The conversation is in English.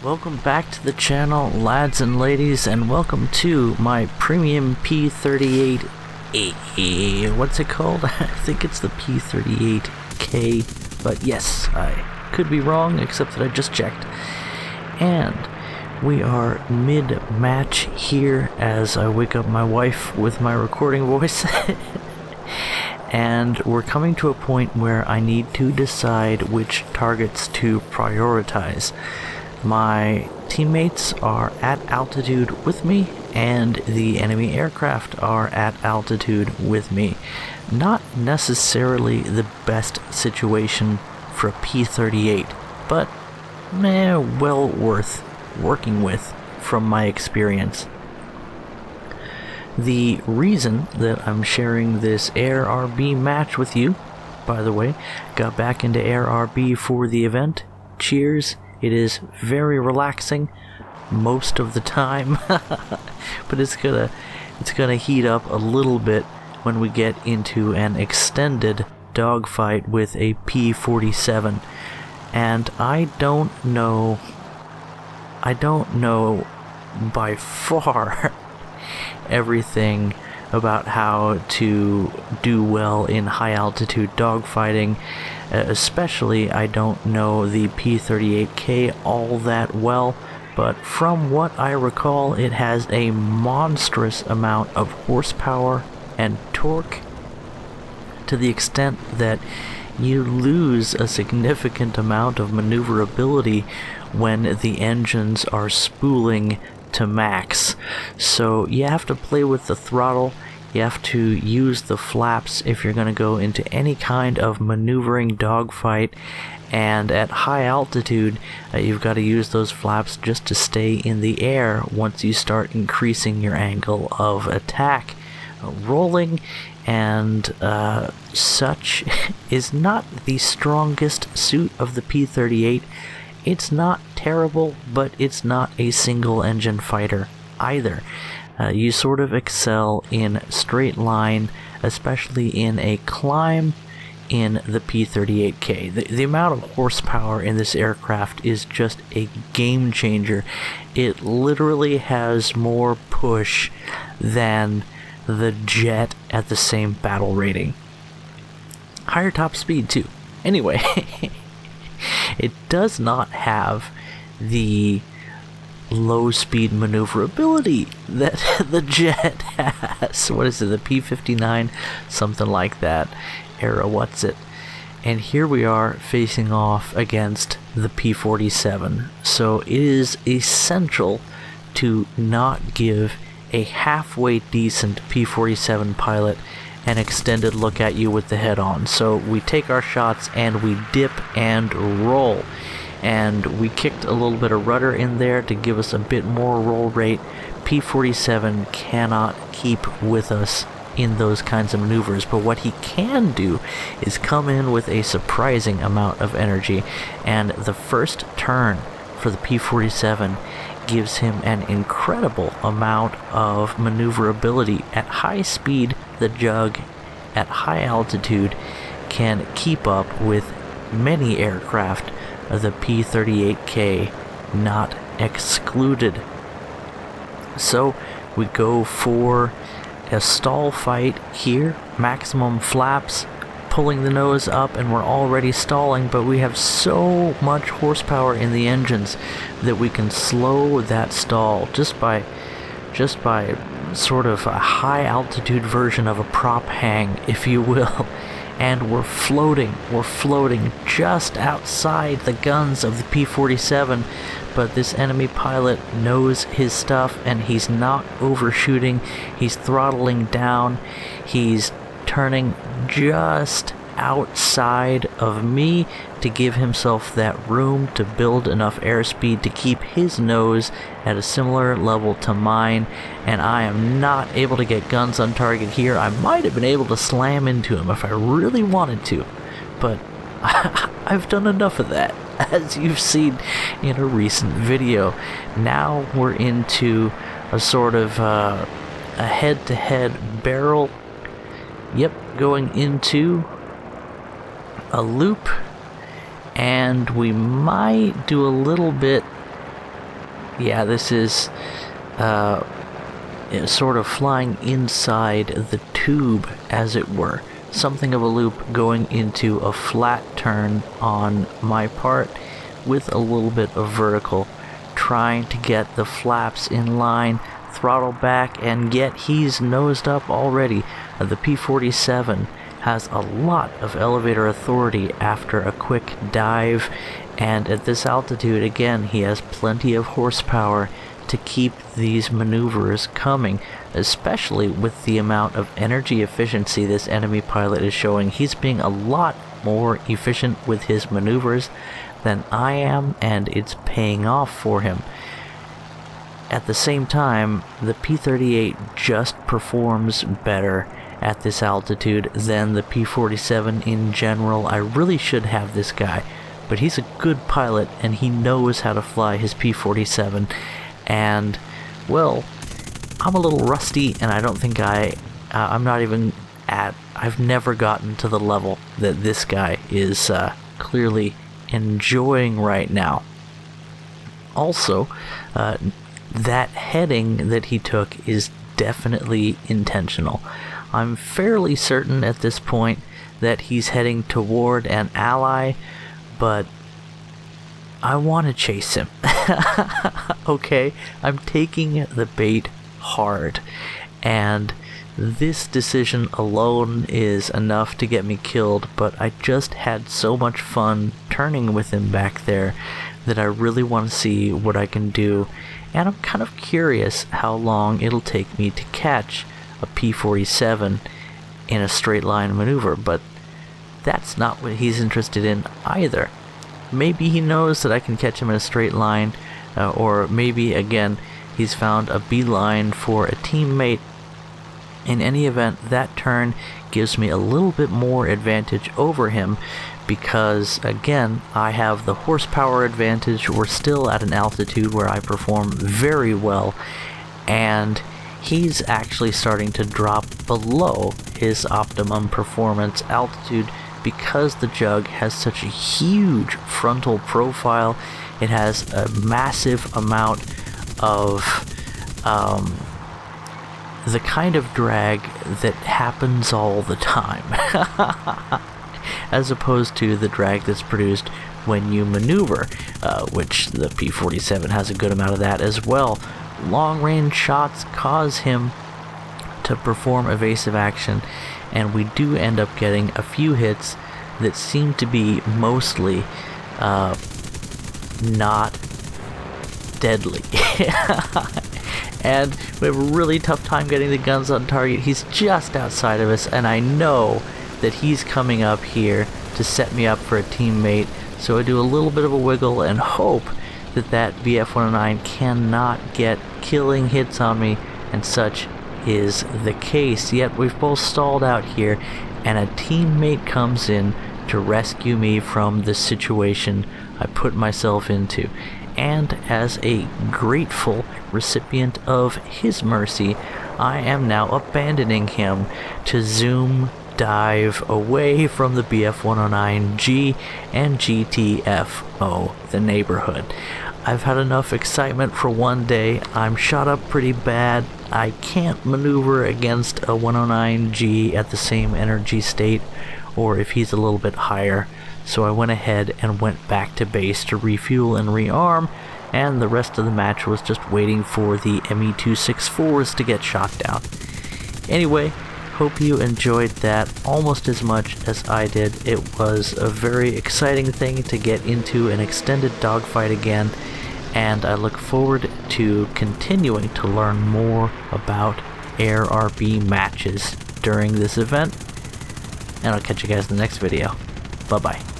Welcome back to the channel, lads and ladies, and welcome to my premium P38. What's it called? I think it's the P38K, but yes, I could be wrong, except that I just checked. And we are mid-match here as I wake up my wife with my recording voice. And we're coming to a point where I need to decide which targets to prioritize. My teammates are at altitude with me, and the enemy aircraft are at altitude with me. Not necessarily the best situation for a P-38, but well worth working with from my experience. The reason that I'm sharing this Air RB match with you, by the way, got back into Air RB for the event. Cheers. It is very relaxing most of the time, but it's gonna heat up a little bit when we get into an extended dogfight with a P-47. And I don't know by far everything about how to do well in high altitude dogfighting. Especially, I don't know the P-38K all that well, but from what I recall, it has a monstrous amount of horsepower and torque, to the extent that you lose a significant amount of maneuverability when the engines are spooling to max. So you have to play with the throttle. You have to use the flaps if you're going to go into any kind of maneuvering dogfight, and at high altitude you've got to use those flaps just to stay in the air once you start increasing your angle of attack. Rolling and such is not the strongest suit of the P-38. It's not terrible, but it's not a single engine fighter either. You sort of excel in straight line, especially in a climb in the P-38K. The amount of horsepower in this aircraft is just a game changer. It literally has more push than the jet at the same battle rating. Higher top speed too. Anyway, it does not have the low speed maneuverability that the jet has. What is it, the P-59? Something like that era, what's it? And here we are facing off against the P-47. So it is essential to not give a halfway decent P-47 pilot an extended look at you with the head on. So we take our shots and we dip and roll. And we kicked a little bit of rudder in there to give us a bit more roll rate. P-47 cannot keep with us in those kinds of maneuvers, but what he can do is come in with a surprising amount of energy, and the first turn for the P-47 gives him an incredible amount of maneuverability. At high speed, the Jug at high altitude can keep up with many aircraft, the P-38K not excluded. So we go for a stall fight here, maximum flaps, pulling the nose up, and we're already stalling, but we have so much horsepower in the engines that we can slow that stall just by sort of a high altitude version of a prop hang, if you will. And we're floating just outside the guns of the P-47, but this enemy pilot knows his stuff and he's not overshooting. He's throttling down. He's turning just outside of me to give himself that room to build enough airspeed to keep his nose at a similar level to mine, and I am not able to get guns on target here. I might have been able to slam into him if I really wanted to, but I've done enough of that, as you've seen in a recent video. Now we're into a sort of a head-to-head barrel. Yep, going into a loop, and we might do a little bit yeah, this is sort of flying inside the tube, as it were. Something of a loop going into a flat turn on my part with a little bit of vertical, trying to get the flaps in line, throttle back, and yet he's nosed up already. The P-47 has a lot of elevator authority after a quick dive, and at this altitude, again, he has plenty of horsepower to keep these maneuvers coming, especially with the amount of energy efficiency this enemy pilot is showing. He's being a lot more efficient with his maneuvers than I am, and it's paying off for him. At the same time, the P-38 just performs better at this altitude than the P-47 in general. I really should have this guy, but he's a good pilot and he knows how to fly his P-47, and, well, I'm a little rusty, and I don't think I'm not even I've never gotten to the level that this guy is clearly enjoying right now. Also, that heading that he took is definitely intentional. I'm fairly certain at this point that he's heading toward an ally, but I want to chase him. Okay, I'm taking the bait hard, and this decision alone is enough to get me killed, but I just had so much fun turning with him back there that I really want to see what I can do, and I'm kind of curious how long it'll take me to catch a P-47 in a straight line maneuver, but that's not what he's interested in either. Maybe he knows that I can catch him in a straight line, or maybe, again, he's found a beeline for a teammate. In any event, that turn gives me a little bit more advantage over him because, again, I have the horsepower advantage. We're still at an altitude where I perform very well, and he's actually starting to drop below his optimum performance altitude because the Jug has such a huge frontal profile. It has a massive amount of the kind of drag that happens all the time, as opposed to the drag that's produced when you maneuver, which the P-47 has a good amount of that as well. Long-range shots cause him to perform evasive action, and we do end up getting a few hits that seem to be mostly not deadly. And we have a really tough time getting the guns on target. He's just outside of us, and I know that he's coming up here to set me up for a teammate, so I do a little bit of a wiggle and hope that that BF-109 cannot get killing hits on me, and such is the case. Yet we've both stalled out here, and a teammate comes in to rescue me from the situation I put myself into. And as a grateful recipient of his mercy, I am now abandoning him to zoom dive away from the BF-109G and GTFO, the neighborhood. I've had enough excitement for one day. I'm shot up pretty bad. I can't maneuver against a 109G at the same energy state, or if he's a little bit higher. So I went ahead and went back to base to refuel and rearm, and the rest of the match was just waiting for the ME-264s to get shot down. Anyway, hope you enjoyed that almost as much as I did. It was a very exciting thing to get into an extended dogfight again, and I look forward to continuing to learn more about AirRB matches during this event, and I'll catch you guys in the next video. Bye-bye.